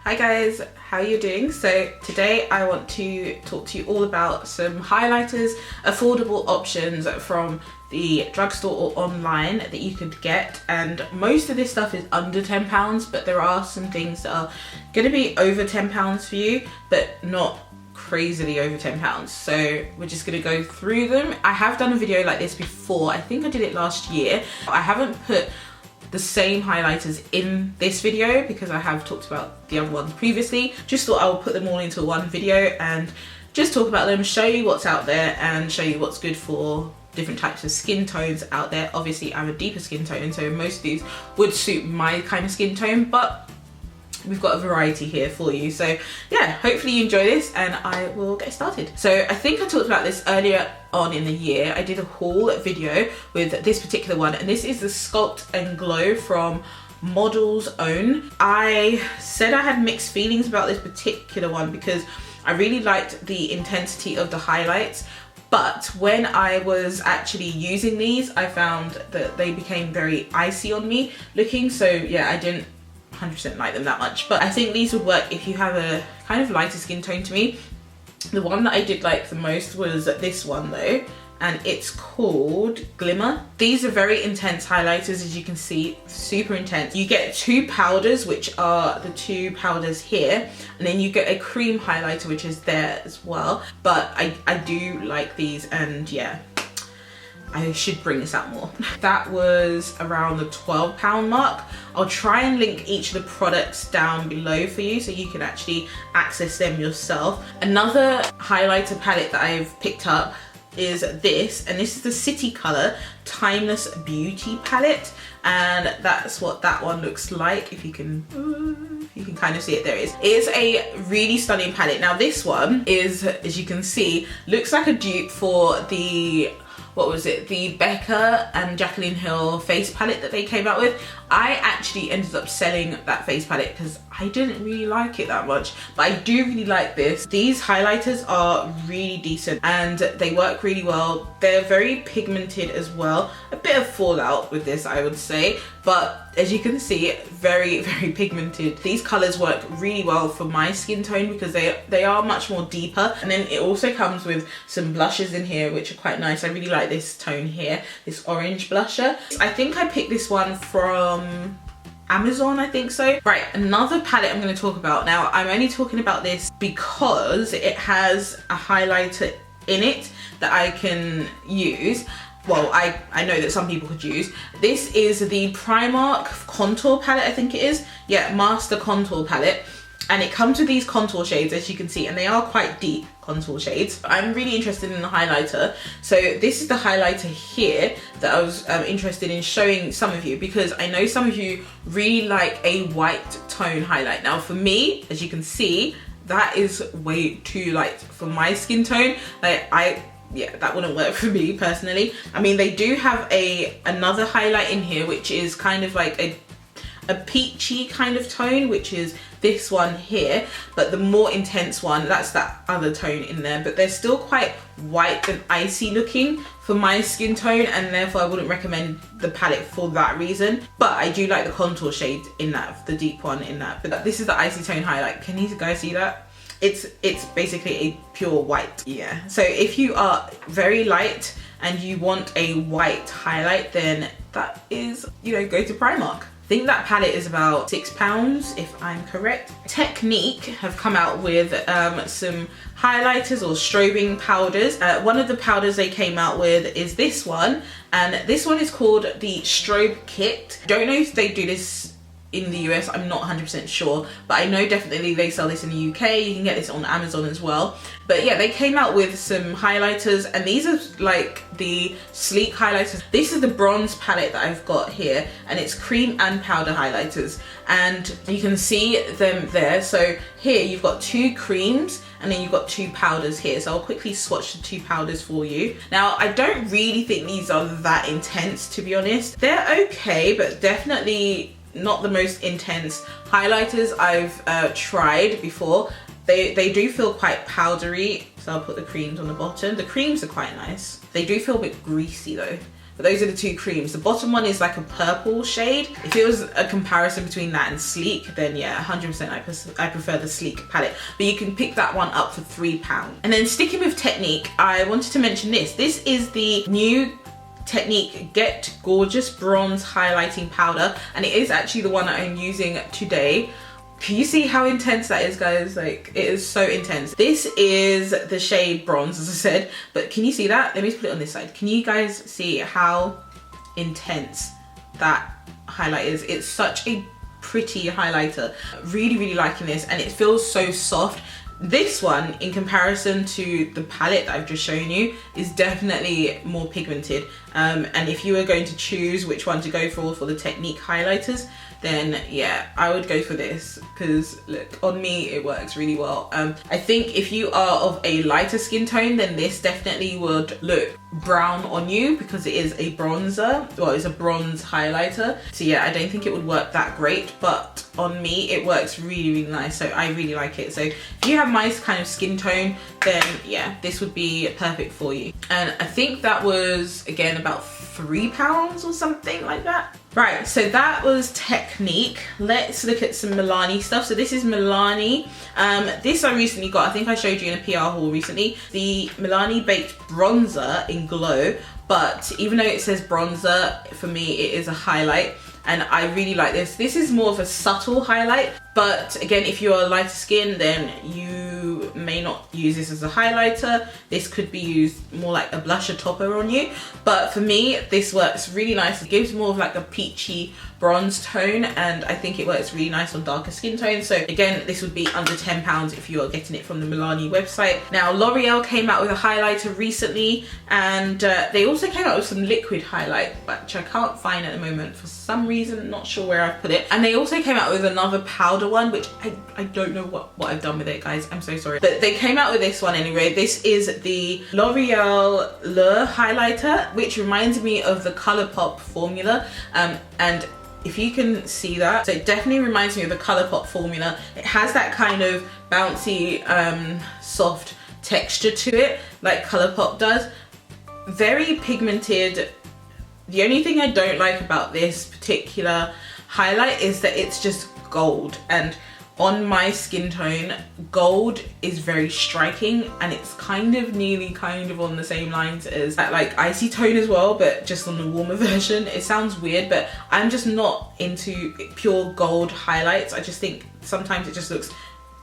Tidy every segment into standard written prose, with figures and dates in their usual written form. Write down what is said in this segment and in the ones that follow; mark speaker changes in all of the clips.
Speaker 1: Hi guys, how are you doing? So today I want to talk to you all about some highlighters, affordable options from the drugstore or online that you could get, and most of this stuff is under £10, but there are some things that are going to be over £10 for you, but not crazily over £10. So we're just going to go through them. I have done a video like this before. I think I did it last year. I haven't put the same highlighters in this video because I have talked about the other ones previously. Just thought I would put them all into one video and just talk about them, show you what's out there and show you what's good for different types of skin tones out there. Obviously I'm a deeper skin tone, so most of these would suit my kind of skin tone, but we've got a variety here for you. So yeah, hopefully you enjoy this and I will get started. So I think I talked about this earlier on in the year. I did a haul video with this particular one, and this is the Sculpt and Glow from Model's Own. I said I had mixed feelings about this particular one because I really liked the intensity of the highlights, but when I was actually using these, I found that they became very icy on me looking. So yeah, I didn't 100% like them that much, but I think these would work if you have a kind of lighter skin tone to me. The one that I did like the most was this one though, and it's called Glimmer. These are very intense highlighters, as you can see, super intense. You get two powders, which are the two powders here, and then you get a cream highlighter which is there as well. But I do like these, and yeah, I should bring this out more. That was around the £12 mark. I'll try and link each of the products down below for you so you can actually access them yourself. Another highlighter palette that I've picked up is this, and this is the City Color Timeless Beauty palette, and that's what that one looks like. If you can kind of see it, there it is. It is a really stunning palette. Now this one is, as you can see, looks like a dupe for the, what was it, the Becca and Jaclyn Hill face palette that they came out with. I actually ended up selling that face palette because I didn't really like it that much, but I do really like this. These highlighters are really decent and they work really well. They're very pigmented as well. A bit of fallout with this, I would say, but as you can see, very, very pigmented. These colors work really well for my skin tone because they are much more deeper. And then it also comes with some blushes in here, which are quite nice. I really like this tone here, this orange blusher. I think I picked this one from Amazon, I think so. Right, another palette I'm going to talk about. Now, I'm only talking about this because it has a highlighter in it that I can use. Well, I know that some people could use. This is the Primark Contour Palette, I think it is. Yeah, Master Contour Palette. And it comes with these contour shades, as you can see, and they are quite deep contour shades. I'm really interested in the highlighter. So this is the highlighter here that I was interested in showing some of you, because I know some of you really like a white tone highlight. Now for me, as you can see, that is way too light for my skin tone. Like yeah, that wouldn't work for me personally. I mean, they do have another highlight in here, which is kind of like a peachy kind of tone, which is this one here, but the more intense one, that's that other tone in there, but they're still quite white and icy looking for my skin tone, and therefore I wouldn't recommend the palette for that reason. But I do like the contour shade in that, the deep one in that. But this is the icy tone highlight. Can you guys see that? It's basically a pure white. Yeah, so if you are very light and you want a white highlight, then that is, you know, go to Primark. I think that palette is about £6 if I'm correct. Technique have come out with some highlighters or strobing powders. One of the powders they came out with is this one, and this one is called the Strobe Kit. Don't know if they do this in the US, I'm not 100% sure, but I know definitely they sell this in the UK. You can get this on Amazon as well. But yeah, they came out with some highlighters, and these are like the sleek highlighters. This is the bronze palette that I've got here, and it's cream and powder highlighters, and you can see them there. So here you've got two creams and then you've got two powders here. So I'll quickly swatch the two powders for you. Now, I don't really think these are that intense, to be honest. They're okay, but definitely not the most intense highlighters I've tried before. They do feel quite powdery, so I'll put the creams on the bottom. The creams are quite nice. They do feel a bit greasy though, but those are the two creams. The bottom one is like a purple shade. If it was a comparison between that and Sleek, then yeah, 100% I prefer the Sleek palette. But you can pick that one up for £3. And then sticking with Technique, I wanted to mention this. This is the new Technique Get Gorgeous Bronze Highlighting Powder, and it is actually the one that I'm using today. Can you see how intense that is, guys? Like, it is so intense. This is the shade Bronze, as I said, but can you see that? Let me just put it on this side. Can you guys see how intense that highlight is? It's such a pretty highlighter. Really, really liking this, and it feels so soft. This one, in comparison to the palette that I've just shown you, is definitely more pigmented. And if you were going to choose which one to go for the Technique highlighters, then yeah, I would go for this, because look, on me it works really well. I think if you are of a lighter skin tone, then this definitely would look brown on you, because it is a bronzer, well, it's a bronze highlighter. So yeah, I don't think it would work that great, but on me it works really, really nice. So I really like it. So if you have my kind of skin tone, then yeah, this would be perfect for you. And I think that was, again, about £3 or something like that. Right, so that was Technique. Let's look at some Milani stuff. So this is Milani. This I recently got, I think I showed you in a PR haul recently, the Milani Baked Bronzer in Glow. But even though it says bronzer, for me it is a highlight, and I really like this. This is more of a subtle highlight, but again, if you are lighter skin, then you may not use this as a highlighter. This could be used more like a blusher topper on you, but for me this works really nice. It gives more of like a peachy bronze tone, and I think it works really nice on darker skin tones. So again, this would be under £10 if you are getting it from the Milani website. Now L'Oreal came out with a highlighter recently, and they also came out with some liquid highlight, which I can't find at the moment for some reason, not sure where I've put it. And they also came out with another powder one, which I don't know what I've done with it, guys, I'm so sorry. But they came out with this one anyway. This is the L'Oreal Le highlighter, which reminds me of the ColourPop formula, and if you can see that, so it definitely reminds me of the ColourPop formula. It has that kind of bouncy, soft texture to it, like ColourPop does. Very pigmented. The only thing I don't like about this particular highlight is that it's just gold, and on my skin tone, gold is very striking, and it's kind of on the same lines as that like icy tone as well, but just on the warmer version. It sounds weird, but I'm just not into pure gold highlights. I just think sometimes it just looks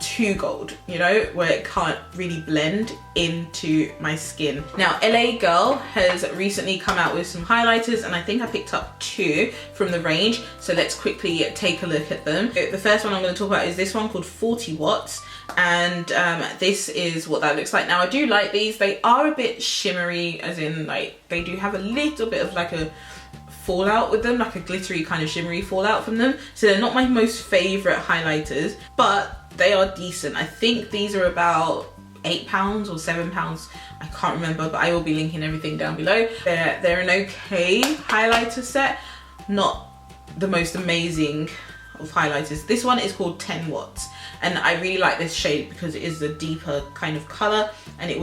Speaker 1: too gold, you know, where it can't really blend into my skin. Now LA Girl has recently come out with some highlighters, and I think I picked up 2 from the range, so let's quickly take a look at them. The first one I'm going to talk about is this one called 40 Watts, and this is what that looks like. Now I do like these. They are a bit shimmery, as in like they do have a little bit of like a fallout with them, like a glittery kind of shimmery fallout from them, so they're not my most favorite highlighters, but they are decent. I think these are about £8 or £7, I can't remember, but I will be linking everything down below. They're an okay highlighter set, not the most amazing of highlighters. This one is called 10 Watts, and I really like this shade because it is a deeper kind of color, and it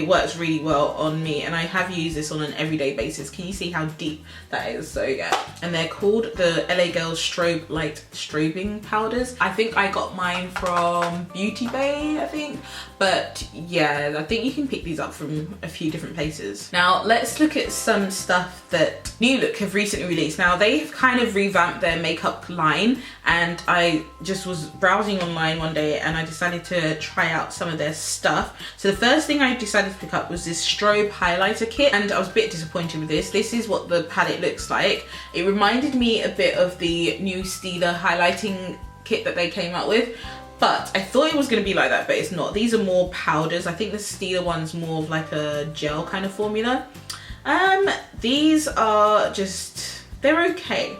Speaker 1: works really well on me, and I have used this on an everyday basis. Can you see how deep that is? So yeah, and they're called the LA Girl Strobe Light Strobing Powders. I think I got mine from Beauty Bay, I think, but yeah, I think you can pick these up from a few different places. Now let's look at some stuff that New Look have recently released. Now they've kind of revamped their makeup line, and I just was browsing online one day and I decided to try out some of their stuff. So the first thing I decided to pick up was this strobe highlighter kit, and I was a bit disappointed with this. This is what the palette looks like. It reminded me a bit of the new Stila highlighting kit that they came out with, but I thought it was going to be like that, but it's not. These are more powders. I think the Stila one's more of like a gel kind of formula. These are just, they're okay.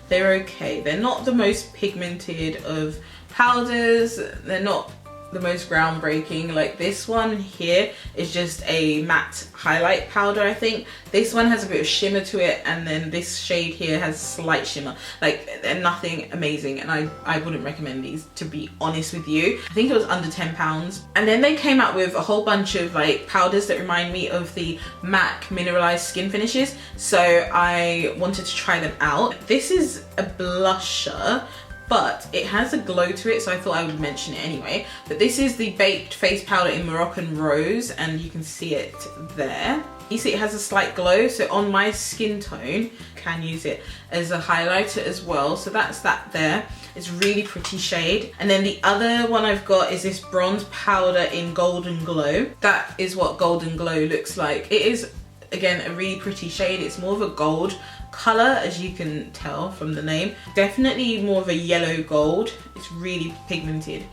Speaker 1: They're okay. They're not the most pigmented of powders. They're not the most groundbreaking. Like this one here is just a matte highlight powder, I think. This one has a bit of shimmer to it, and then this shade here has slight shimmer. Like, they're nothing amazing, and I wouldn't recommend these, to be honest with you. I think it was under £10. And then they came out with a whole bunch of like powders that remind me of the MAC mineralized skin finishes, so I wanted to try them out. This is a blusher, but it has a glow to it, so I thought I would mention it anyway. But this is the Baked Face Powder in Moroccan Rose, and you can see it there. You see it has a slight glow, so on my skin tone, can use it as a highlighter as well. So that's that there. It's really pretty shade. And then the other one I've got is this bronze powder in Golden Glow. That is what Golden Glow looks like. It is, again, a really pretty shade. It's more of a gold color, as you can tell from the name. Definitely more of a yellow gold. It's really pigmented,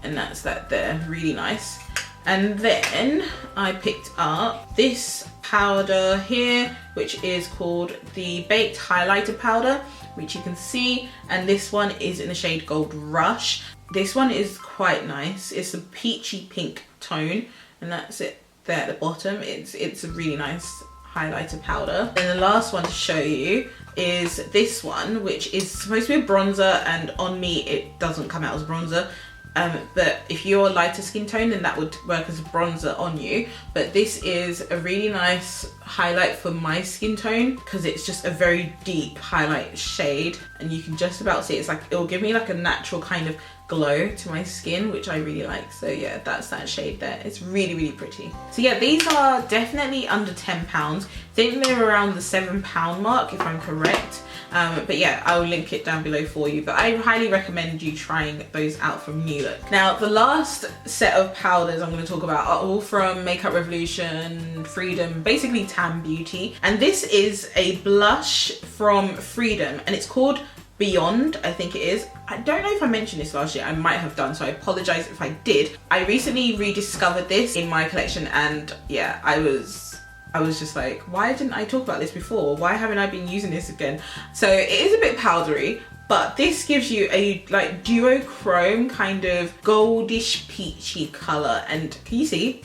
Speaker 1: and that's that there. Really nice. And then I picked up this powder here, which is called the Baked Highlighter Powder, which you can see, and this one is in the shade Gold Rush. This one is quite nice. It's a peachy pink tone, and that's it there at the bottom. It's a really nice highlighter powder. And the last one to show you is this one, which is supposed to be a bronzer, and on me it doesn't come out as a bronzer. But if you're a lighter skin tone, then that would work as a bronzer on you. But this is a really nice highlight for my skin tone, because it's just a very deep highlight shade, and you can just about see it. It's like, it'll give me like a natural kind of glow to my skin, which I really like. So yeah, that's that shade there. It's really, really pretty. So yeah, these are definitely under £10. I think they're around the £7 mark, if I'm correct. But yeah, I'll link it down below for you. But I highly recommend you trying those out from New Look. Now, the last set of powders I'm going to talk about are all from Makeup Revolution, Freedom, basically Tan Beauty. And this is a blush from Freedom, and it's called Beyond, I think it is. I don't know if I mentioned this last year. I might have done, so I apologize if I did. I recently rediscovered this in my collection, and yeah, I was just like, why didn't I talk about this before? Why haven't I been using this again? So it is a bit powdery, but this gives you a like duochrome kind of goldish peachy color, and can you see?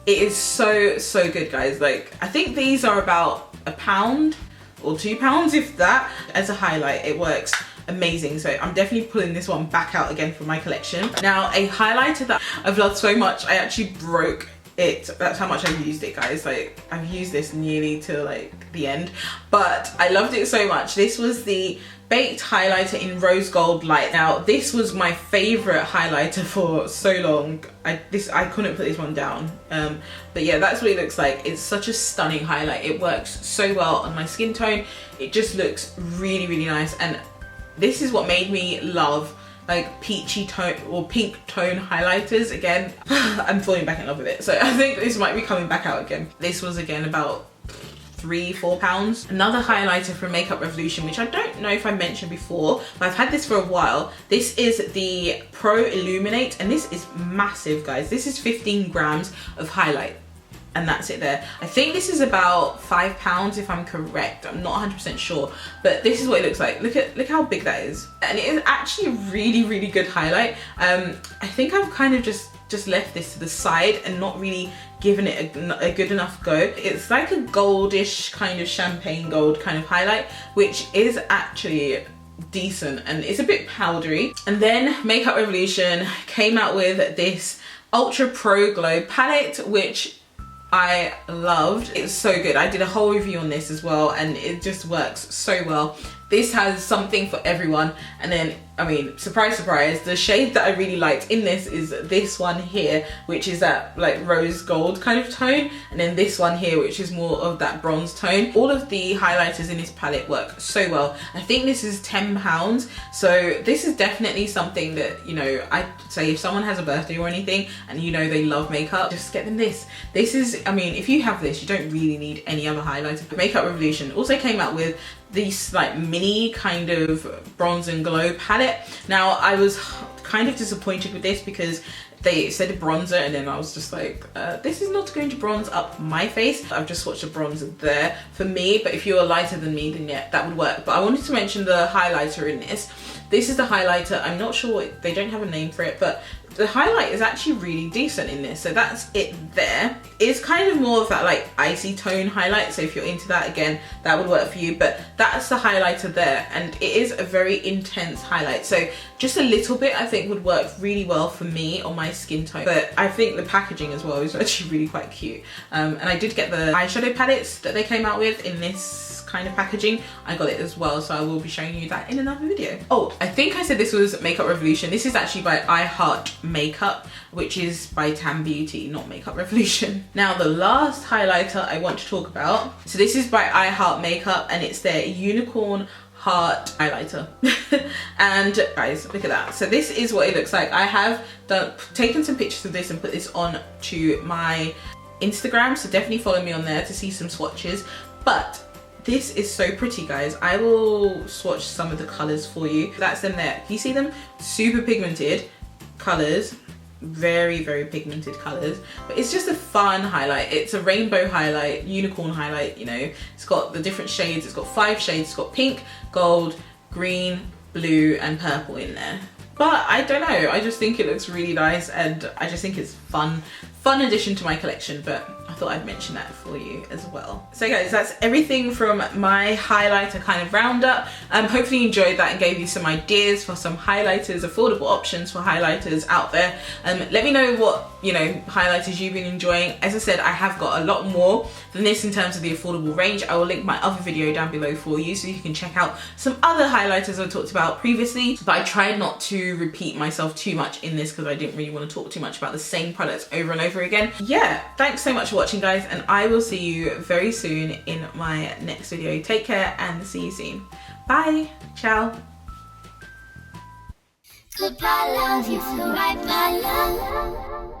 Speaker 1: It is so good, guys. Like, I think these are about £1 or £2, if that. As a highlight, it works amazing. So I'm definitely pulling this one back out again from my collection. Now, a highlighter that I've loved so much, I actually broke it. That's how much I've used it, guys. Like, I've used this nearly to like the end, but I loved it so much. This was the Baked Highlighter in Rose Gold Light. Now, this was my favorite highlighter for so long. I couldn't put this one down. But yeah, that's what it looks like. It's such a stunning highlight. It works so well on my skin tone. It just looks really, really nice. And this is what made me love like peachy tone or pink tone highlighters again. I'm falling back in love with it. So I think this might be coming back out again. This was again about £3-4. Another highlighter from Makeup Revolution, which I don't know if I mentioned before, but I've had this for a while. This is the Pro Illuminate, and this is massive, guys. This is 15 grams of highlight, and that's it there. I think this is about £5 if I'm correct. I'm not 100% sure, but this is what it looks like. Look how big that is, and it is actually a really, really good highlight. I think I've kind of just left this to the side and not really given it a good enough go. It's like a goldish kind of champagne gold kind of highlight, which is actually decent, and it's a bit powdery. And then Makeup Revolution came out with this Ultra Pro Glow palette, which I loved. It's so good. I did a whole review on this as well, and it just works so well. This has something for everyone. And then, I mean, surprise, surprise, the shade that I really liked in this is this one here, which is that like rose gold kind of tone. And then this one here, which is more of that bronze tone. All of the highlighters in this palette work so well. I think this is £10. So this is definitely something that, you know, I'd say if someone has a birthday or anything and you know they love makeup, just get them this. This is, I mean, if you have this, you don't really need any other highlighter. Makeup Revolution also came out with this like mini kind of bronze and glow palette. Now, I was kind of disappointed with this because they said bronzer, and then I was just like, this is not going to bronze up my face. I've just swatched a bronzer there for me, but if you're lighter than me, then yeah, that would work. But I wanted to mention the highlighter in this. This is the highlighter. I'm not sure, they don't have a name for it, but the highlight is actually really decent in this. So that's it there. It's kind of more of that like icy tone highlight. So if you're into that, again, that would work for you. But that's the highlighter there. And it is a very intense highlight. So just a little bit I think would work really well for me on my skin tone. But I think the packaging as well is actually really quite cute. And I did get the eyeshadow palettes that they came out with in this kind of packaging. I got it as well, so I will be showing you that in another video. Oh, I think I said this was Makeup Revolution. This is actually by I Heart Makeup, which is by Tam Beauty, not Makeup Revolution. Now the last highlighter I want to talk about, so this is by I Heart Makeup and it's their Unicorn Heart highlighter. And guys, look at that. So this is what it looks like. I have taken some pictures of this and put this on to my Instagram, so definitely follow me on there to see some swatches. But this is so pretty, guys. I will swatch some of the colors for you. That's them there. You see them? Super pigmented colors, very, very pigmented colors, but it's just a fun highlight. It's a rainbow highlight, unicorn highlight, you know. It's got the different shades. It's got 5 shades. It's got pink, gold, green, blue, and purple in there. But I don't know, I just think it looks really nice and I just think it's fun addition to my collection, but I thought I'd mention that for you as well. So guys, that's everything from my highlighter kind of roundup. Hopefully you enjoyed that and gave you some ideas for some highlighters, affordable options for highlighters out there. Let me know what, you know, highlighters you've been enjoying. As I said, I have got a lot more than this in terms of the affordable range. I will link my other video down below for you so you can check out some other highlighters I talked about previously, but I tried not to repeat myself too much in this because I didn't really want to talk too much about the same products over and over again. Yeah, thanks so much for watching, guys, and I will see you very soon in my next video. Take care and see you soon. Bye. Ciao.
Speaker 2: Goodbye, love, you feel right, my love.